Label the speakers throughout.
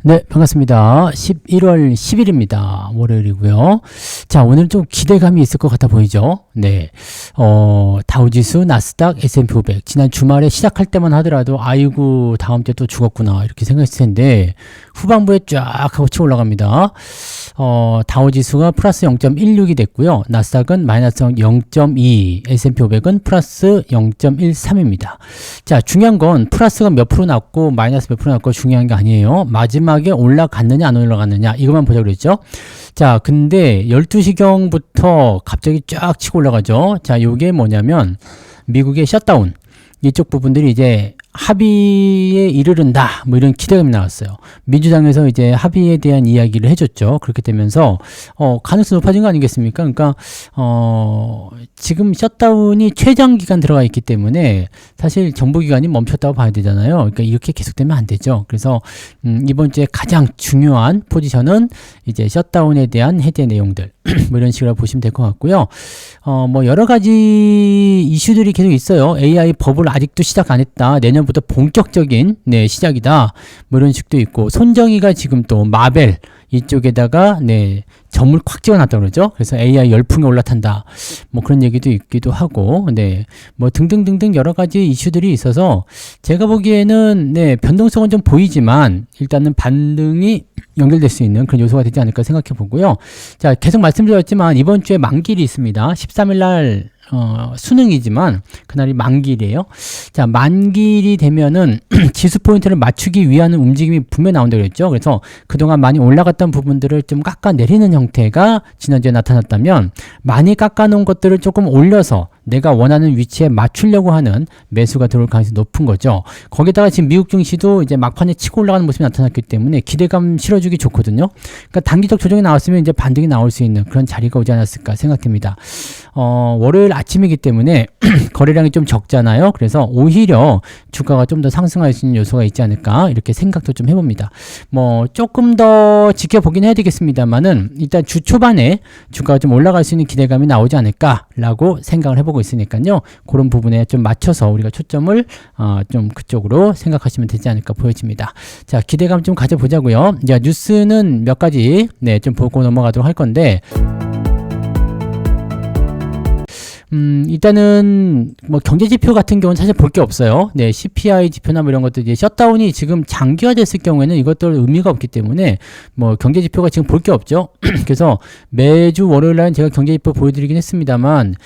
Speaker 1: 네, 반갑습니다. 11월 10일입니다. 월요일이고요. 자, 오늘 좀 기대감이 있을 것 같아 보이죠? 네. 다우지수, 나스닥, S&P 500. 지난 주말에 시작할 때만 하더라도 아이고, 다음 주에 또 죽었구나. 이렇게 생각했을 텐데, 후반부에 쫙 하고 치고 올라갑니다. 다우지수가 플러스 0.16이 됐고요. 나스닥은 마이너스 0.2, S&P 500은 플러스 0.13입니다. 자, 중요한 건 플러스가 몇 프로 났고 마이너스 몇 프로 났고 중요한 게 아니에요. 마지막에 올라갔느냐 안 올라갔느냐 이것만 보자 그랬죠. 자, 근데 12시경부터 갑자기 쫙 치고 올라가죠. 자, 요게 뭐냐면 미국의 셧다운 이쪽 부분들이 이제 합의에 이르른다 뭐 이런 기대감이 나왔어요. 민주당에서 이제 합의에 대한 이야기를 해줬죠. 그렇게 되면서 가능성이 높아진 거 아니겠습니까? 그러니까 지금 셧다운이 최장 기간 들어가 있기 때문에 사실 정부기관이 멈췄다고 봐야 되잖아요. 그러니까 이렇게 계속되면 안 되죠. 그래서 이번 주에 가장 중요한 포지션은 이제 셧다운에 대한 해제 내용들 뭐 이런 식으로 보시면 될 것 같고요. 뭐 여러 가지 이슈들이 계속 있어요. AI 법을 아직도 시작 안 했다. 내년부터 본격적인 시작이다. 뭐 이런 식도 있고, 손정희가 지금 또 마벨 이쪽에다가 점을 콱 찍어놨다고 그러죠. 그래서 AI 열풍에 올라탄다. 뭐 그런 얘기도 있기도 하고, 뭐 등등등등 여러 가지 이슈들이 있어서 제가 보기에는 변동성은 좀 보이지만 일단은 반등이 연결될 수 있는 그런 요소가 되지 않을까 생각해 보고요. 자, 계속 말씀드렸지만 이번 주에 만기일이 있습니다. 13일 날 수능이지만 그날이 만기일이에요. 자, 만기일이 되면은 지수 포인트를 맞추기 위한 움직임이 분명히 나온다고 그랬죠. 그래서 그동안 많이 올라갔던 부분들을 좀 깎아내리는 형태가 지난주에 나타났다면, 많이 깎아놓은 것들을 조금 올려서 내가 원하는 위치에 맞추려고 하는 매수가 들어올 가능성이 높은 거죠. 거기다가 지금 미국 증시도 이제 막판에 치고 올라가는 모습이 나타났기 때문에 기대감 실어주기 좋거든요. 그러니까 단기적 조정이 나왔으면 이제 반등이 나올 수 있는 그런 자리가 오지 않았을까 생각됩니다. 월요일 아침이기 때문에 거래량이 좀 적잖아요. 그래서 오히려 주가가 좀 더 상승할 수 있는 요소가 있지 않을까 이렇게 생각도 좀 해봅니다. 뭐 조금 더 지켜보긴 해야 되겠습니다만은 일단 주 초반에 주가가 좀 올라갈 수 있는 기대감이 나오지 않을까라고 생각을 해보고 있으니까요. 그런 부분에 좀 맞춰서 우리가 초점을 좀 그쪽으로 생각하시면 되지 않을까 보여집니다. 자, 기대감 좀 가져보자고요. 자, 뉴스는 몇 가지 좀 보고 넘어가도록 할 건데, 일단은 뭐 경제 지표 같은 경우는 사실 볼 게 없어요. CPI 지표나 뭐 이런 것들, 이제 셧다운이 지금 장기화됐을 경우에는 이것들 의미가 없기 때문에 뭐 경제 지표가 지금 볼 게 없죠. 그래서 매주 월요일 날은 제가 경제 지표 보여드리긴 했습니다만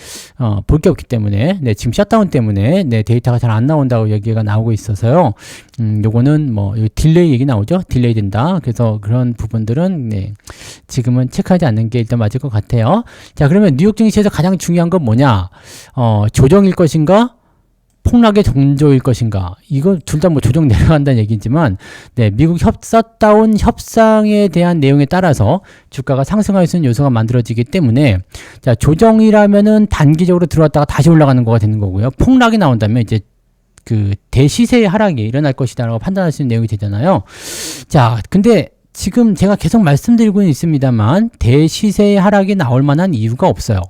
Speaker 1: 볼 게 없기 때문에 지금 셧다운 때문에 데이터가 잘 안 나온다고 얘기가 나오고 있어서요. 요거는 뭐 딜레이 얘기 나오죠. 딜레이 된다. 그래서 그런 부분들은 지금은 체크하지 않는 게 일단 맞을 것 같아요. 자, 그러면 뉴욕 증시에서 가장 중요한 건 뭐냐? 조정일 것인가? 폭락의 정조일 것인가? 이거 둘 다 뭐 조정 내려간다는 얘기지만, 미국 셧다운 협상에 대한 내용에 따라서 주가가 상승할 수 있는 요소가 만들어지기 때문에, 자, 조정이라면은 단기적으로 들어왔다가 다시 올라가는 거가 되는 거고요. 폭락이 나온다면 이제 그 대시세의 하락이 일어날 것이다라고 판단할 수 있는 내용이 되잖아요. 자, 근데 지금 제가 계속 말씀드리고 있습니다만 대시세의 하락이 나올 만한 이유가 없어요.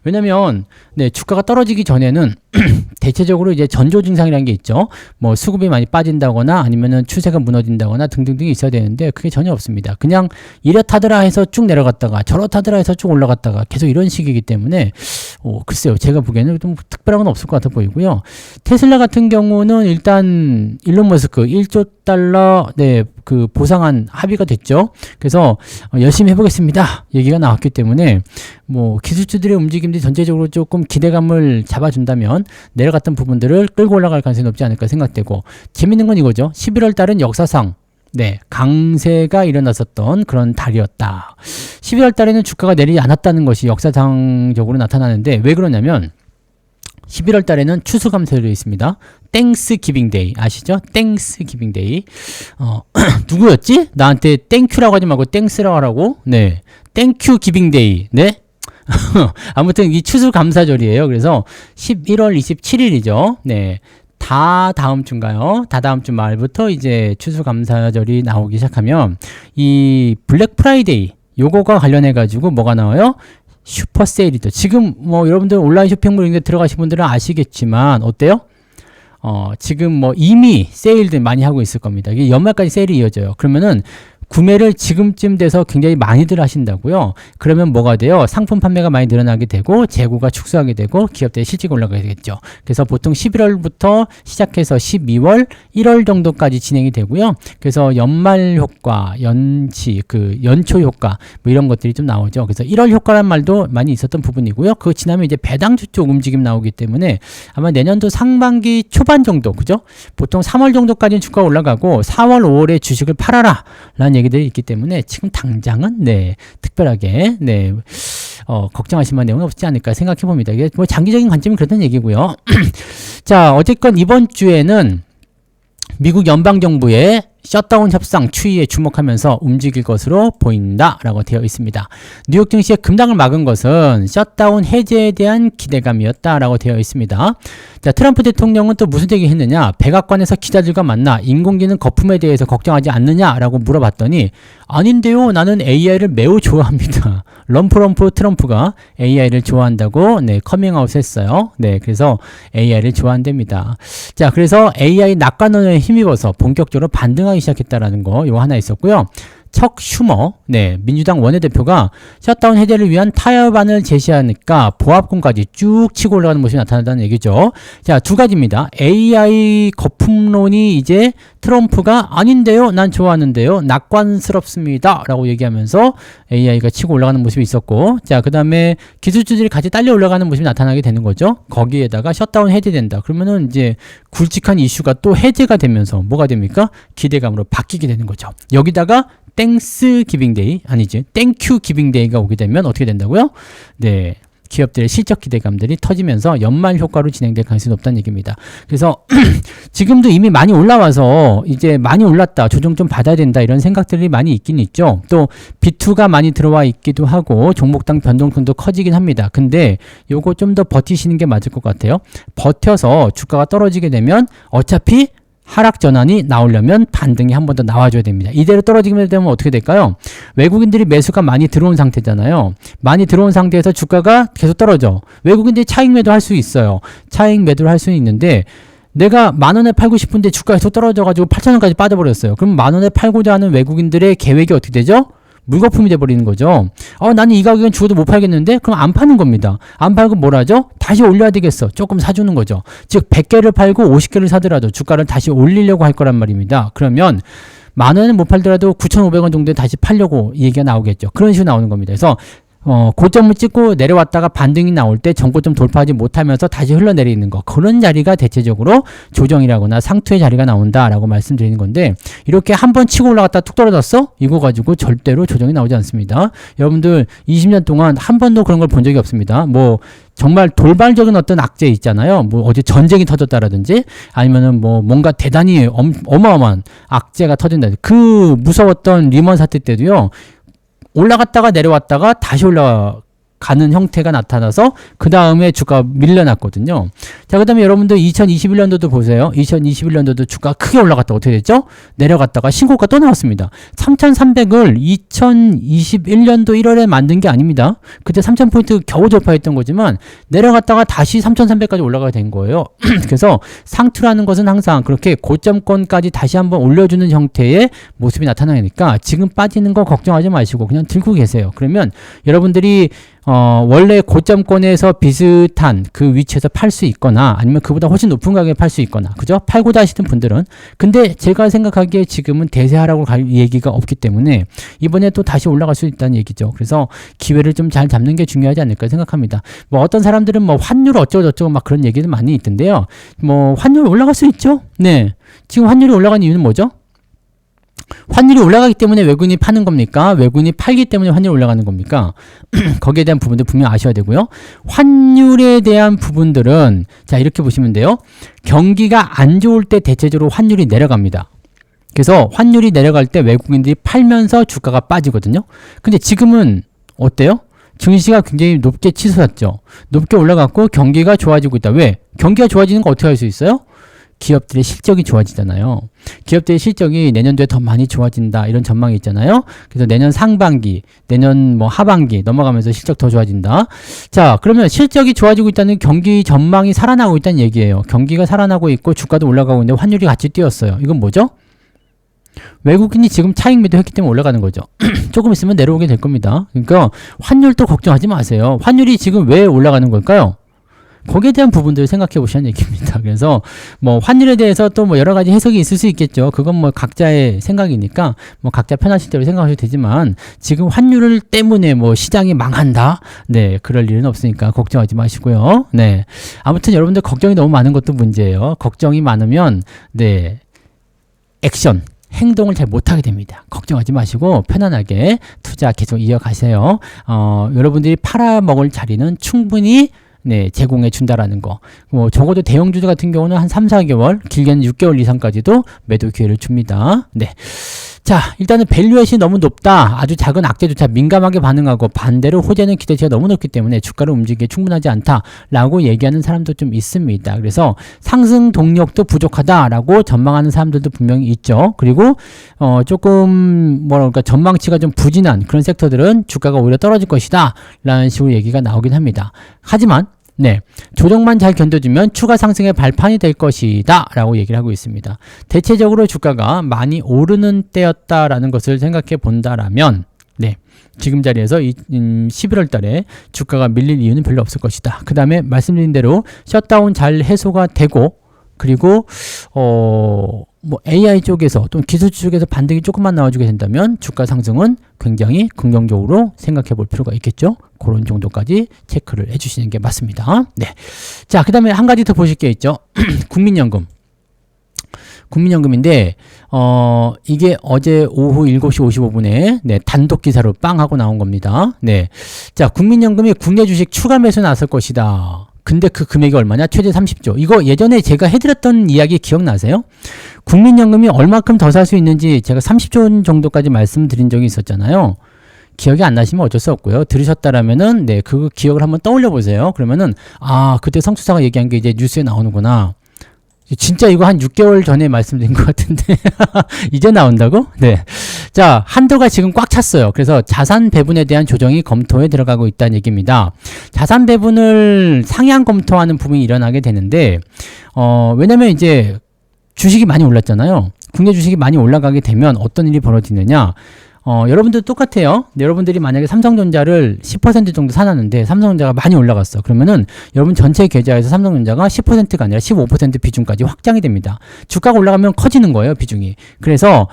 Speaker 1: 왜냐면 주가가 떨어지기 전에는 대체적으로 이제 전조 증상이라는 게 있죠. 뭐 수급이 많이 빠진다거나 아니면은 추세가 무너진다거나 등등등이 있어야 되는데 그게 전혀 없습니다. 그냥 이렇다더라 해서 쭉 내려갔다가 저렇다더라 해서 쭉 올라갔다가 계속 이런 식이기 때문에 글쎄요, 제가 보기에는 좀 특별한 건 없을 것 같아 보이고요. 테슬라 같은 경우는 일단 일론 머스크 1조 달러 그 보상안 합의가 됐죠. 그래서 열심히 해보겠습니다 얘기가 나왔기 때문에 뭐 기술주들의 움직임들이 전체적으로 조금 기대감을 잡아준다면 내려갔던 부분들을 끌고 올라갈 가능성이 높지 않을까 생각되고, 재밌는 건 이거죠. 11월 달은 역사상 강세가 일어났었던 그런 달이었다. 12월 달에는 주가가 내리지 않았다는 것이 역사상적으로 나타나는데, 왜 그러냐면 11월 달에는 추수감사절이 있습니다. 땡스 기빙 데이 아시죠? 땡스 기빙 데이. 누구였지? 나한테 땡큐라고 하지 말고 땡스라고 하라고. 땡큐 기빙 데이. 아무튼 이 추수감사절이에요. 그래서 11월 27일이죠. 다 다음 주인가요? 다 다음 주 말부터 이제 추수감사절이 나오기 시작하면 이 블랙 프라이데이 요거가 관련해 가지고 뭐가 나와요? 슈퍼세일이죠. 지금 뭐 여러분들 온라인 쇼핑몰 이런 데 들어가신 분들은 아시겠지만 어때요? 지금 뭐 이미 세일들 많이 하고 있을 겁니다. 이게 연말까지 세일이 이어져요. 그러면은 구매를 지금쯤 돼서 굉장히 많이들 하신다고요. 그러면 뭐가 돼요? 상품 판매가 많이 늘어나게 되고 재고가 축소하게 되고 기업들의 실적이 올라가게 되겠죠. 그래서 보통 11월부터 시작해서 12월, 1월 정도까지 진행이 되고요. 그래서 연말 효과, 연초 효과 뭐 이런 것들이 좀 나오죠. 그래서 1월 효과란 말도 많이 있었던 부분이고요. 그거 지나면 이제 배당주 쪽 움직임 나오기 때문에 아마 내년도 상반기 초반 정도, 그죠? 보통 3월 정도까지는 주가가 올라가고 4월, 5월에 주식을 팔아라 라는 얘기들이 있기 때문에 지금 당장은 특별하게 걱정하실 만한 내용은 없지 않을까 생각해 봅니다. 이게 뭐 장기적인 관점이 그렇다는 얘기고요. 자, 어쨌건 이번 주에는 미국 연방정부의 셧다운 협상 추이에 주목하면서 움직일 것으로 보인다라고 되어 있습니다. 뉴욕 증시의 급락을 막은 것은 셧다운 해제에 대한 기대감이었다라고 되어 있습니다. 자, 트럼프 대통령은 또 무슨 얘기했느냐? 백악관에서 기자들과 만나 인공지능 거품에 대해서 걱정하지 않느냐라고 물어봤더니 아닌데요, 나는 AI를 매우 좋아합니다. 럼프 트럼프가 AI를 좋아한다고 커밍아웃했어요. 그래서 AI를 좋아한답니다. 자, 그래서 AI 낙관론에 힘입어서 본격적으로 반등하기 시작했다라는 거 이거 하나 있었고요. 척 슈머, 민주당 원내대표가 셧다운 해제를 위한 타협안을 제시하니까 보합권까지 쭉 치고 올라가는 모습이 나타난다는 얘기죠. 자, 두 가지입니다. AI 거품론이 이제 트럼프가 아닌데요, 난 좋아하는데요, 낙관스럽습니다 라고 얘기하면서 AI가 치고 올라가는 모습이 있었고, 자, 그 다음에 기술주들이 같이 딸려 올라가는 모습이 나타나게 되는 거죠. 거기에다가 셔다운 해제된다. 그러면은 이제 굵직한 이슈가 또 해제가 되면서 뭐가 됩니까? 기대감으로 바뀌게 되는 거죠. 여기다가 땡스 기빙데이, 아니지, 땡큐 기빙데이가 오게 되면 어떻게 된다고요? 기업들의 실적 기대감들이 터지면서 연말 효과로 진행될 가능성이 높다는 얘기입니다. 그래서 지금도 이미 많이 올라와서 이제 많이 올랐다, 조정 좀 받아야 된다 이런 생각들이 많이 있긴 있죠. 또 B2가 많이 들어와 있기도 하고 종목당 변동성도 커지긴 합니다. 근데 요거 좀 더 버티시는 게 맞을 것 같아요. 버텨서 주가가 떨어지게 되면 어차피 하락 전환이 나오려면 반등이 한 번 더 나와줘야 됩니다. 이대로 떨어지게 되면 어떻게 될까요? 외국인들이 매수가 많이 들어온 상태잖아요. 많이 들어온 상태에서 주가가 계속 떨어져. 외국인들이 차익 매도 할 수 있어요. 차익 매도를 할 수 있는데 내가 10,000원에 팔고 싶은데 주가가 계속 떨어져가지고 8,000원까지 빠져버렸어요. 그럼 10,000원에 팔고자 하는 외국인들의 계획이 어떻게 되죠? 물거품이 돼버리는 거죠. 나는 이 가격은 죽어도 못 팔겠는데? 그럼 안 파는 겁니다. 안 팔고 뭘 하죠? 다시 올려야 되겠어. 조금 사주는 거죠. 즉 100개를 팔고 50개를 사더라도 주가를 다시 올리려고 할 거란 말입니다. 그러면 10,000원은 못 팔더라도 9,500원 정도에 다시 팔려고 얘기가 나오겠죠. 그런 식으로 나오는 겁니다. 그래서 고점을 찍고 내려왔다가 반등이 나올 때 전고점 돌파하지 못하면서 다시 흘러내리는 거, 그런 자리가 대체적으로 조정이라거나 상투의 자리가 나온다라고 말씀드리는 건데, 이렇게 한번 치고 올라갔다 툭 떨어졌어? 이거 가지고 절대로 조정이 나오지 않습니다. 여러분들 20년 동안 한 번도 그런 걸 본 적이 없습니다. 뭐 정말 돌발적인 어떤 악재 있잖아요. 뭐 어제 전쟁이 터졌다라든지 아니면은 뭐 뭔가 대단히 어마어마한 악재가 터진다. 그 무서웠던 리먼 사태 때도요, 올라갔다가 내려왔다가 다시 올라가는 형태가 나타나서 그 다음에 주가가 밀려났거든요. 자, 그 다음에 여러분들 2021년도도 보세요. 2021년도도 주가가 크게 올라갔다가 어떻게 됐죠? 내려갔다가 신고가 또 나왔습니다. 3,300을 2021년도 1월에 만든 게 아닙니다. 그때 3,000포인트 겨우 돌파했던 거지만 내려갔다가 다시 3,300까지 올라가게 된 거예요. 그래서 상투라는 것은 항상 그렇게 고점권까지 다시 한번 올려주는 형태의 모습이 나타나니까 지금 빠지는 거 걱정하지 마시고 그냥 들고 계세요. 그러면 여러분들이 원래 고점권에서 비슷한 그 위치에서 팔 수 있거나 아니면 그보다 훨씬 높은 가격에 팔 수 있거나, 그죠? 팔고자 하시는 분들은. 근데 제가 생각하기에 지금은 대세하라고 갈 얘기가 없기 때문에 이번에 또 다시 올라갈 수 있다는 얘기죠. 그래서 기회를 좀 잘 잡는 게 중요하지 않을까 생각합니다. 뭐 어떤 사람들은 뭐 환율 어쩌고저쩌고 막 그런 얘기도 많이 있던데요. 뭐 환율 올라갈 수 있죠? 지금 환율이 올라간 이유는 뭐죠? 환율이 올라가기 때문에 외국인이 파는 겁니까? 외국인이 팔기 때문에 환율이 올라가는 겁니까? 거기에 대한 부분들 분명 아셔야 되고요. 환율에 대한 부분들은 자, 이렇게 보시면 돼요. 경기가 안 좋을 때 대체적으로 환율이 내려갑니다. 그래서 환율이 내려갈 때 외국인들이 팔면서 주가가 빠지거든요. 근데 지금은 어때요? 증시가 굉장히 높게 치솟았죠. 높게 올라갔고 경기가 좋아지고 있다. 왜? 경기가 좋아지는 거 어떻게 할 수 있어요? 기업들의 실적이 좋아지잖아요. 기업들의 실적이 내년도에 더 많이 좋아진다 이런 전망이 있잖아요. 그래서 내년 상반기, 내년 뭐 하반기 넘어가면서 실적 더 좋아진다. 자, 그러면 실적이 좋아지고 있다는 경기 전망이 살아나고 있다는 얘기예요. 경기가 살아나고 있고 주가도 올라가고 있는데 환율이 같이 뛰었어요. 이건 뭐죠? 외국인이 지금 차익 매도했기 때문에 올라가는 거죠. 조금 있으면 내려오게 될 겁니다. 그러니까 환율도 걱정하지 마세요. 환율이 지금 왜 올라가는 걸까요? 거기에 대한 부분들을 생각해 보시는 얘기입니다. 그래서 뭐 환율에 대해서 또 뭐 여러 가지 해석이 있을 수 있겠죠. 그건 뭐 각자의 생각이니까 뭐 각자 편하실 대로 생각하셔도 되지만 지금 환율 때문에 뭐 시장이 망한다. 네, 그럴 일은 없으니까 걱정하지 마시고요. 네, 아무튼 여러분들 걱정이 너무 많은 것도 문제예요. 걱정이 많으면 네, 액션. 행동을 잘 못하게 됩니다. 걱정하지 마시고 편안하게 투자 계속 이어가세요. 여러분들이 팔아먹을 자리는 충분히 네, 제공해 준다라는 거. 뭐 적어도 대형주주 같은 경우는 한 3, 4개월, 길게는 6개월 이상까지도 매도 기회를 줍니다. 네. 자, 일단은 밸류에이션이 너무 높다. 아주 작은 악재조차 민감하게 반응하고 반대로 호재는 기대치가 너무 높기 때문에 주가를 움직이기에 충분하지 않다라고 얘기하는 사람도 좀 있습니다. 그래서 상승 동력도 부족하다라고 전망하는 사람들도 분명히 있죠. 그리고 조금 뭐랄까 전망치가 좀 부진한 그런 섹터들은 주가가 오히려 떨어질 것이다 라는 식으로 얘기가 나오긴 합니다. 하지만 네, 조정만 잘 견뎌주면 추가 상승의 발판이 될 것이다 라고 얘기를 하고 있습니다. 대체적으로 주가가 많이 오르는 때였다라는 것을 생각해 본다라면 네, 지금 자리에서 11월 달에 주가가 밀릴 이유는 별로 없을 것이다. 그 다음에 말씀드린 대로 셧다운 잘 해소가 되고 그리고 뭐 AI 쪽에서 또 기술주 쪽에서 반등이 조금만 나와주게 된다면 주가 상승은 굉장히 긍정적으로 생각해 볼 필요가 있겠죠. 그런 정도까지 체크를 해주시는 게 맞습니다. 네. 자, 그 다음에 한 가지 더 보실 게 있죠. 국민연금. 국민연금인데 이게 어제 오후 7시 55분에 네, 단독 기사로 빵 하고 나온 겁니다. 네. 자, 국민연금이 국내 주식 추가 매수 나설 것이다. 근데 그 금액이 얼마냐? 최대 30조. 이거 예전에 제가 해드렸던 이야기 기억나세요? 국민연금이 얼마큼 더 살 수 있는지 제가 30조 정도까지 말씀드린 적이 있었잖아요. 기억이 안 나시면 어쩔 수 없고요. 들으셨다라면은 네, 그 기억을 한번 떠올려 보세요. 그러면은 아, 그때 성수사가 얘기한 게 이제 뉴스에 나오는구나. 진짜 이거 한 6개월 전에 말씀드린 것 같은데 이제 나온다고? 네. 자, 한도가 지금 꽉 찼어요. 그래서 자산 배분에 대한 조정이 검토에 들어가고 있다는 얘기입니다. 자산 배분을 상향 검토하는 부분이 일어나게 되는데 왜냐면 이제 주식이 많이 올랐잖아요. 국내 주식이 많이 올라가게 되면 어떤 일이 벌어지느냐? 여러분들 똑같아요. 여러분들이 만약에 삼성전자를 10% 정도 사놨는데 삼성전자가 많이 올라갔어. 그러면은 여러분 전체 계좌에서 삼성전자가 10%가 아니라 15% 비중까지 확장이 됩니다. 주가가 올라가면 커지는 거예요, 비중이. 그래서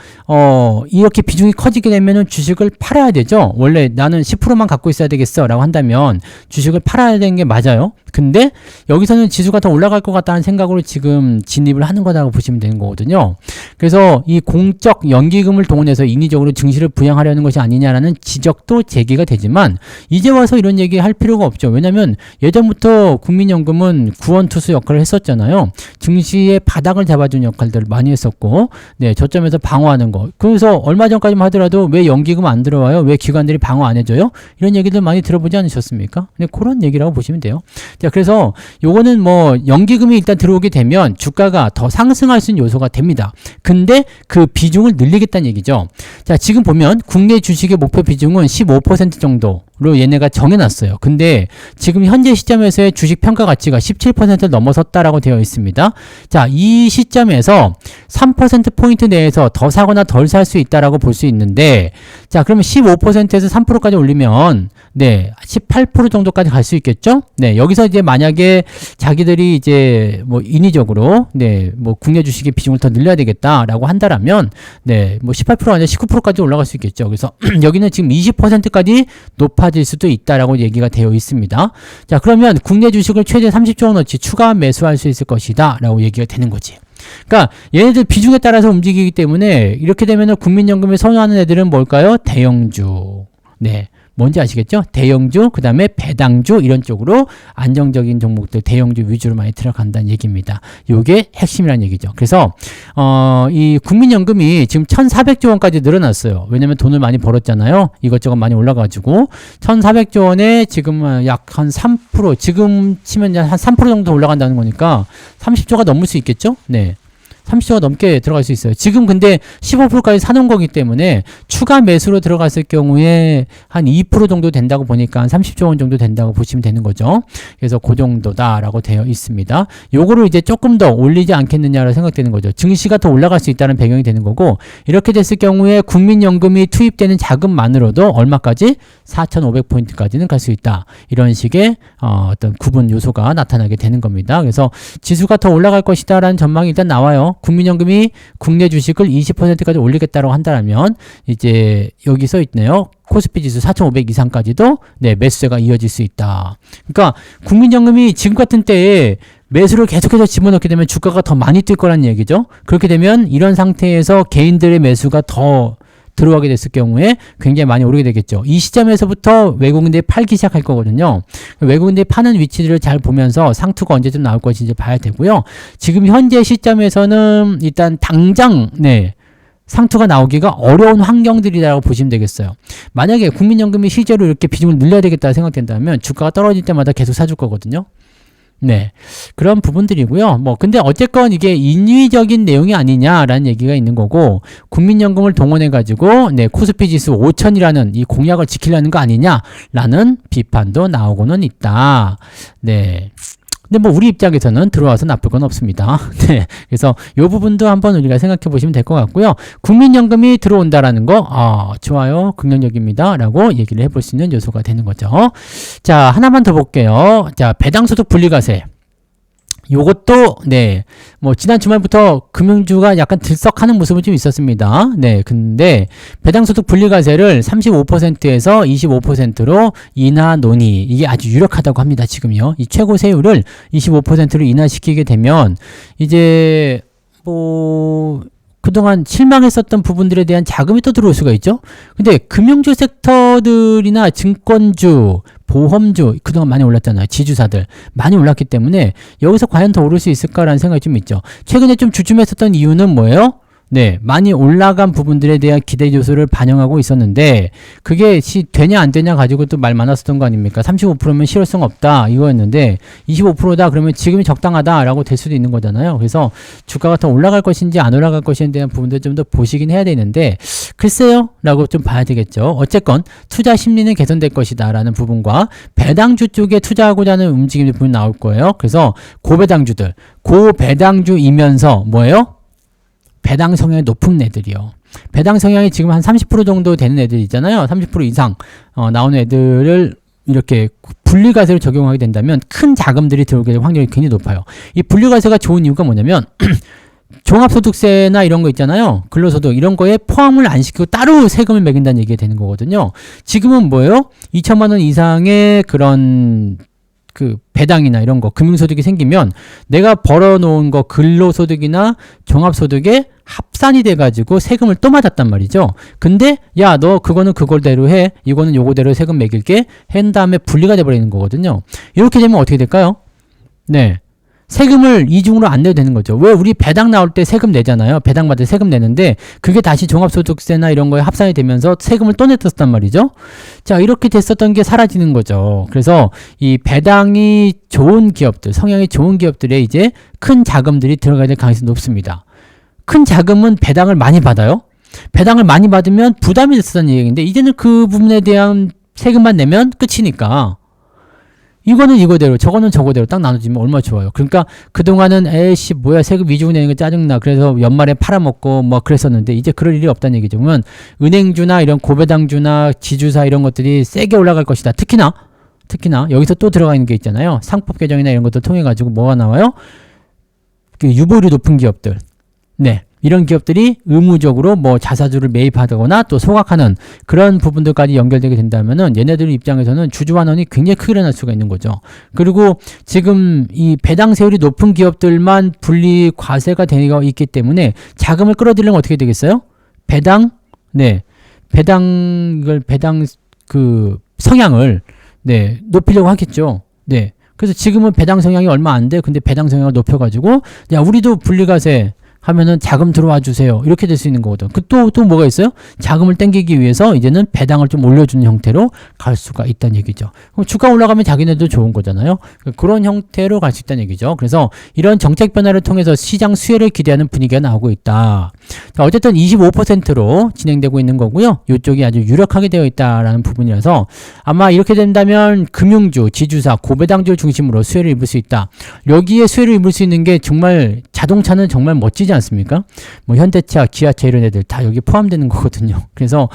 Speaker 1: 이렇게 비중이 커지게 되면은 주식을 팔아야 되죠. 원래 나는 10%만 갖고 있어야 되겠어라고 한다면 주식을 팔아야 되는 게 맞아요. 근데 여기서는 지수가 더 올라갈 것 같다는 생각으로 지금 진입을 하는 거라고 보시면 되는 거거든요. 그래서 이 공적 연기금을 동원해서 인위적으로 증시를 부양하려는 것이 아니냐라는 지적도 제기가 되지만 이제 와서 이런 얘기 할 필요가 없죠. 왜냐하면 예전부터 국민연금은 구원투수 역할을 했었잖아요. 증시의 바닥을 잡아주는 역할들을 많이 했었고 네, 저점에서 방어하는 거. 그래서 얼마 전까지만 하더라도 왜 연기금 안 들어와요? 왜 기관들이 방어 안 해줘요? 이런 얘기들 많이 들어보지 않으셨습니까? 네, 그런 얘기라고 보시면 돼요. 자, 그래서 요거는 뭐 연기금이 일단 들어오게 되면 주가가 더 상승할 수 있는 요소가 됩니다. 근데 그 비중을 늘리겠다는 얘기죠. 자, 지금 보면 국내 주식의 목표 비중은 15% 정도로 얘네가 정해놨어요. 근데 지금 현재 시점에서의 주식 평가 가치가 17%를 넘어섰다라고 되어 있습니다. 자, 이 시점에서 3%포인트 내에서 더 사거나 덜 살 수 있다라고 볼 수 있는데 자, 그러면 15%에서 3%까지 올리면 네, 18% 정도까지 갈 수 있겠죠? 네, 여기서 이제 만약에 자기들이 이제 뭐 인위적으로 네, 뭐 국내 주식의 비중을 더 늘려야 되겠다라고 한다라면 네, 뭐 18%가 아니라 19%까지 올라갈 수 있겠죠. 그래서 여기는 지금 20%까지 높아질 수도 있다라고 얘기가 되어 있습니다. 자, 그러면 국내 주식을 최대 30조 원어치 추가 매수할 수 있을 것이다라고 얘기가 되는 거지. 그러니까 얘네들 비중에 따라서 움직이기 때문에 이렇게 되면은 국민연금에 선호하는 애들은 뭘까요? 대형주. 네. 뭔지 아시겠죠? 대형주, 그 다음에 배당주 이런 쪽으로 안정적인 종목들 대형주 위주로 많이 들어간다는 얘기입니다. 요게 핵심이라는 얘기죠. 그래서 이 국민연금이 지금 1,400조 원까지 늘어났어요. 왜냐면 돈을 많이 벌었잖아요. 이것저것 많이 올라가지고 1,400조 원에 지금 약 한 3% 지금 치면 한 3% 정도 올라간다는 거니까 30조가 넘을 수 있겠죠? 네. 30조가 넘게 들어갈 수 있어요. 지금 근데 15%까지 사놓은 거기 때문에 추가 매수로 들어갔을 경우에 한 2% 정도 된다고 보니까 한 30조 원 정도 된다고 보시면 되는 거죠. 그래서 그 정도다라고 되어 있습니다. 요거를 이제 조금 더 올리지 않겠느냐라고 생각되는 거죠. 증시가 더 올라갈 수 있다는 배경이 되는 거고, 이렇게 됐을 경우에 국민연금이 투입되는 자금만으로도 얼마까지? 4,500포인트까지는 갈 수 있다. 이런 식의 어떤 구분 요소가 나타나게 되는 겁니다. 그래서 지수가 더 올라갈 것이다 라는 전망이 일단 나와요. 국민연금이 국내 주식을 20%까지 올리겠다고 한다면 이제 여기 써 있네요. 코스피 지수 4,500 이상까지도 네, 매수세가 이어질 수 있다. 그러니까 국민연금이 지금 같은 때에 매수를 계속해서 집어넣게 되면 주가가 더 많이 뛸 거라는 얘기죠. 그렇게 되면 이런 상태에서 개인들의 매수가 더 들어가게 됐을 경우에 굉장히 많이 오르게 되겠죠. 이 시점에서부터 외국인들이 팔기 시작할 거거든요. 외국인들이 파는 위치들을 잘 보면서 상투가 언제쯤 나올 것인지 봐야 되고요. 지금 현재 시점에서는 일단 당장 네, 상투가 나오기가 어려운 환경들이라고 보시면 되겠어요. 만약에 국민연금이 실제로 이렇게 비중을 늘려야 되겠다 생각된다면 주가가 떨어질 때마다 계속 사줄 거거든요. 네. 그런 부분들이고요. 근데 어쨌건 이게 인위적인 내용이 아니냐라는 얘기가 있는 거고, 국민연금을 동원해가지고, 네, 코스피 지수 5,000이라는 이 공약을 지키려는 거 아니냐라는 비판도 나오고는 있다. 네. 근데 우리 입장에서는 들어와서 나쁠 건 없습니다. 네. 그래서 이 부분도 한번 우리가 생각해 보시면 될 것 같고요. 국민연금이 들어온다라는 거, 좋아요. 긍정적입니다. 라고 얘기를 해볼 수 있는 요소가 되는 거죠. 자, 하나만 더 볼게요. 자, 배당소득 분리과세. 요것도, 네, 지난 주말부터 금융주가 약간 들썩하는 모습은 좀 있었습니다. 네, 근데, 배당소득 분리과세를 35%에서 25%로 인하 논의, 이게 아주 유력하다고 합니다, 지금요. 이 최고 세율을 25%로 인하시키게 되면, 이제, 그동안 실망했었던 부분들에 대한 자금이 또 들어올 수가 있죠. 근데 금융주 섹터들이나 증권주, 보험주 그동안 많이 올랐잖아요. 지주사들 많이 올랐기 때문에 여기서 과연 더 오를 수 있을까라는 생각이 좀 있죠. 최근에 좀 주춤했었던 이유는 뭐예요? 네, 많이 올라간 부분들에 대한 기대 요소를 반영하고 있었는데 그게 되냐 안 되냐 가지고 또 말 많았었던 거 아닙니까? 35%면 실효성 없다 이거였는데 25%다 그러면 지금이 적당하다라고 될 수도 있는 거잖아요. 그래서 주가가 더 올라갈 것인지 안 올라갈 것인지에 대한 부분들 좀 더 보시긴 해야 되는데 글쎄요 라고 좀 봐야 되겠죠. 어쨌건 투자 심리는 개선될 것이다 라는 부분과 배당주 쪽에 투자하고자 하는 움직임이 분명히 나올 거예요. 그래서 고배당주들, 고배당주이면서 뭐예요? 배당 성향이 높은 애들이요. 배당 성향이 지금 한 30% 정도 되는 애들 있잖아요. 30% 이상 나오는 애들을 이렇게 분리과세를 적용하게 된다면 큰 자금들이 들어오게 될 확률이 굉장히 높아요. 이 분리과세가 좋은 이유가 뭐냐면 종합소득세나 이런 거 있잖아요. 근로소득 이런 거에 포함을 안 시키고 따로 세금을 매긴다는 얘기가 되는 거거든요. 지금은 뭐예요? 2천만 원 이상의 그런 배당이나 이런 거 금융소득이 생기면 내가 벌어놓은 거 근로소득이나 종합소득에 합산이 돼가지고 세금을 또 맞았단 말이죠. 근데 야 너 그거는 그걸대로 해, 이거는 요거대로 세금 매길게 한 다음에 분리가 돼버리는 거거든요. 이렇게 되면 어떻게 될까요? 네, 세금을 이중으로 안 내도 되는 거죠. 왜 우리 배당 나올 때 세금 내잖아요. 배당 받을 때 세금 내는데 그게 다시 종합소득세나 이런 거에 합산이 되면서 세금을 또 냈었단 말이죠. 자, 이렇게 됐었던 게 사라지는 거죠. 그래서 이 배당이 좋은 기업들, 성향이 좋은 기업들에 이제 큰 자금들이 들어가야 될 가능성이 높습니다. 큰 자금은 배당을 많이 받아요. 배당을 많이 받으면 부담이 됐었던 얘기인데 이제는 그 부분에 대한 세금만 내면 끝이니까 이거는 이거대로 저거는 저거대로 딱 나눠지면 얼마나 좋아요. 그러니까 그동안은 에이씨 뭐야 세금 위주로 내는 거 짜증나 그래서 연말에 팔아먹고 그랬었는데 이제 그럴 일이 없다는 얘기죠. 그러면 은행주나 이런 고배당주나 지주사 이런 것들이 세게 올라갈 것이다. 특히나 여기서 또 들어가 있는 게 있잖아요. 상법 개정이나 이런 것들 통해 가지고 뭐가 나와요? 유보율이 높은 기업들. 네. 이런 기업들이 의무적으로 자사주를 매입하거나 또 소각하는 그런 부분들까지 연결되게 된다면은 얘네들 입장에서는 주주환원이 굉장히 크게 일어날 수가 있는 거죠. 그리고 지금 이 배당 세율이 높은 기업들만 분리 과세가 되어 있기 때문에 자금을 끌어들이려면 어떻게 되겠어요? 배당 성향을 네, 높이려고 하겠죠. 네. 그래서 지금은 배당 성향이 얼마 안 돼. 근데 배당 성향을 높여가지고, 야, 우리도 분리과세 하면은 자금 들어와 주세요. 이렇게 될 수 있는 거거든. 또 뭐가 있어요? 자금을 땡기기 위해서 이제는 배당을 좀 올려주는 형태로 갈 수가 있다는 얘기죠. 그럼 주가 올라가면 자기네도 좋은 거잖아요. 그런 형태로 갈 수 있다는 얘기죠. 그래서 이런 정책 변화를 통해서 시장 수혜를 기대하는 분위기가 나오고 있다. 자, 어쨌든 25%로 진행되고 있는 거고요. 이쪽이 아주 유력하게 되어 있다라는 부분이라서 아마 이렇게 된다면 금융주, 지주사, 고배당주를 중심으로 수혜를 입을 수 있다. 여기에 수혜를 입을 수 있는 게 정말 자동차는 정말 멋지지 않습니까? 뭐 현대차, 기아차 이런 애들 다 여기 포함되는 거거든요. 그래서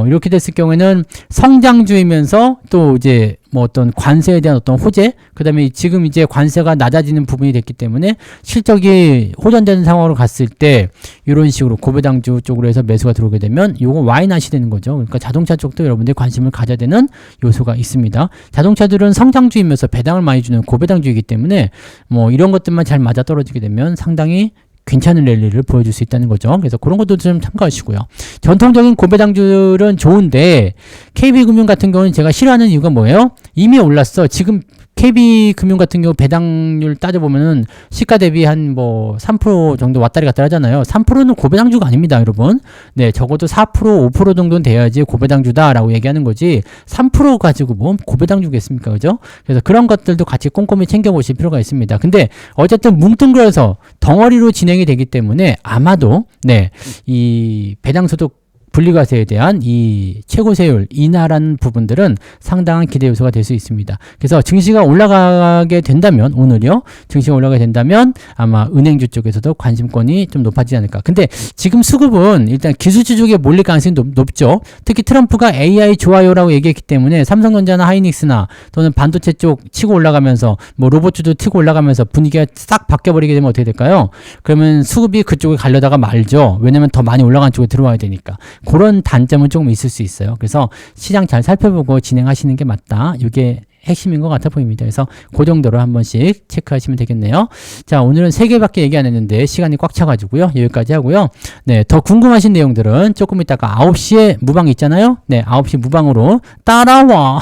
Speaker 1: 이렇게 됐을 경우에는 성장주이면서 또 이제 뭐 어떤 관세에 대한 어떤 호재, 그다음에 지금 이제 관세가 낮아지는 부분이 됐기 때문에 실적이 호전되는 상황으로 갔을 때 이런 식으로 고배당주 쪽으로 해서 매수가 들어오게 되면 요거 와이낫이 되는 거죠. 그러니까 자동차 쪽도 여러분들이 관심을 가져야 되는 요소가 있습니다. 자동차들은 성장주이면서 배당을 많이 주는 고배당주이기 때문에 뭐 이런 것들만 잘 맞아 떨어지게 되면 상당히 괜찮은 랠리를 보여줄 수 있다는 거죠. 그래서 그런 것도 좀 참고하시고요. 전통적인 고배당주들은 좋은데 KB금융 같은 경우는 제가 싫어하는 이유가 뭐예요? 이미 올랐어. 지금 KB금융 같은 경우 배당률 따져보면은 시가 대비 한 뭐 3% 정도 왔다리 갔다리 하잖아요. 3%는 고배당주가 아닙니다, 여러분. 네, 적어도 4%, 5% 정도는 돼야지 고배당주다라고 얘기하는 거지 3% 가지고 뭐 고배당주겠습니까, 그죠? 그래서 그런 것들도 같이 꼼꼼히 챙겨보실 필요가 있습니다. 근데 어쨌든 뭉뚱그려서 덩어리로 진행이 되기 때문에 아마도 네, 이 배당소득 분리과세에 대한 이 최고세율 인하라는 부분들은 상당한 기대 요소가 될 수 있습니다. 그래서 증시가 올라가게 된다면 오늘요. 증시가 올라가게 된다면 아마 은행주 쪽에서도 관심권이 좀 높아지지 않을까. 근데 지금 수급은 일단 기술주 쪽에 몰릴 가능성이 높죠. 특히 트럼프가 AI 좋아요라고 얘기했기 때문에 삼성전자나 하이닉스나 또는 반도체 쪽 치고 올라가면서 뭐 로봇주도 튀고 올라가면서 분위기가 싹 바뀌어버리게 되면 어떻게 될까요? 그러면 수급이 그쪽에 가려다가 말죠. 왜냐면 더 많이 올라간 쪽에 들어와야 되니까. 그런 단점은 조금 있을 수 있어요. 그래서 시장 잘 살펴보고 진행하시는 게 맞다. 이게 핵심인 것 같아 보입니다. 그래서 그 정도로 한 번씩 체크하시면 되겠네요. 자, 오늘은 3개밖에 얘기 안 했는데 시간이 꽉 차가지고요. 여기까지 하고요. 네, 더 궁금하신 내용들은 조금 이따가 9시에 무방 있잖아요. 네, 9시 무방으로 따라와.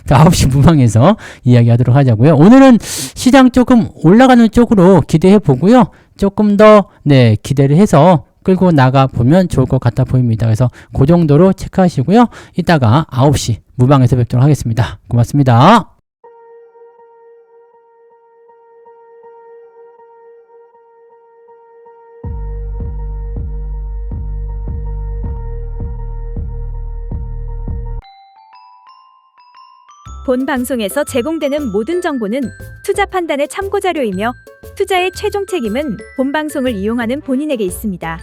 Speaker 1: 9시 무방에서 이야기하도록 하자고요. 오늘은 시장 조금 올라가는 쪽으로 기대해 보고요. 조금 더 네, 기대를 해서 끌고 나가 보면 좋을 것 같아 보입니다. 그래서 그 정도로 체크하시고요. 이따가 9시 무방에서 뵙도록 하겠습니다. 고맙습니다.
Speaker 2: 본 방송에서 제공되는 모든 정보는 투자 판단의 참고 자료이며 투자의 최종 책임은 본 방송을 이용하는 본인에게 있습니다.